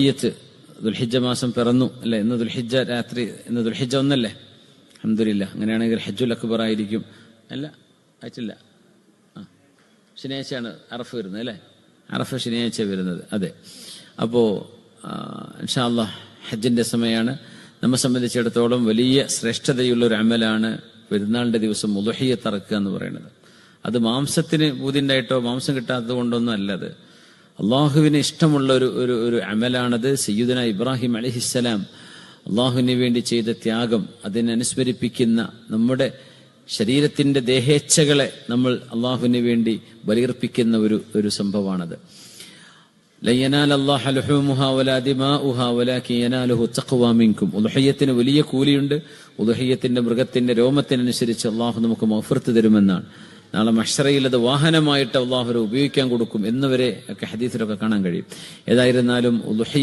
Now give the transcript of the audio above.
ദുൽഹിജ്ജ മാസം പിറന്നു അല്ലെ? ഇന്ന് ദുൽഹിജ്ജ രാത്രി, ഇന്ന് ദുൽഹിജ്ജ ഒന്നല്ലേ? അൽഹംദുലില്ലാഹ്. അങ്ങനെയാണെങ്കിൽ ഹജ്ജുൽ അക്ബർ ആയിരിക്കും. അല്ല, ആയിട്ടില്ല. ശനിയാഴ്ചയാണ് അറഫ വരുന്നത് അല്ലേ? അറഫ ശനിയാഴ്ച വരുന്നത്. അതെ. അപ്പോൾ ഇൻഷാ അല്ലാഹ് ഹജ്ജിന്റെ സമയമാണ്. നമ്മെ സംബന്ധിച്ചിടത്തോളം വലിയ ശ്രേഷ്ഠതയുള്ള ഒരു അമലാണ് പെരുന്നാളിന്റെ ദിവസം ഉളുഹിയ്യത്ത് അറക്കുക എന്ന് പറയുന്നത്. അത് മാംസത്തിന് പൂതിണ്ടായിട്ടോ മാംസം കിട്ടാത്തത് കൊണ്ടൊന്നും അല്ലത്. അള്ളാഹുവിന് ഇഷ്ടമുള്ള ഒരു അമലാണത്. സയ്യിദുന ഇബ്രാഹിം അലൈഹിസ്സലാം അള്ളാഹുവിന് വേണ്ടി ചെയ്ത ത്യാഗം, അതിനനുസ്മരിപ്പിക്കുന്ന നമ്മുടെ ശരീരത്തിന്റെ ദേഹേച്ഛകളെ നമ്മൾ അള്ളാഹുവിന് വേണ്ടി ബലിയർപ്പിക്കുന്ന ഒരു സംഭവമാണത്. ഉളുഹിയ്യത്തിന് വലിയ കൂലിയുണ്ട്. ഉളുഹിയ്യത്തിന്റെ മൃഗത്തിന്റെ രോമത്തിനനുസരിച്ച് അള്ളാഹു നമുക്ക് മഗ്ഫിറത്ത് തരുമെന്നാണ്. നാളെ മഹ്ശറയിൽ അത് വാഹനമായിട്ട് അള്ളാഹു ഉപയോഗിക്കാൻ കൊടുക്കും എന്നുവരെ ഒക്കെ ഹദീസിലൊക്കെ കാണാൻ കഴിയും. ഏതായിരുന്നാലും ഉളുഹിയ്യത്ത്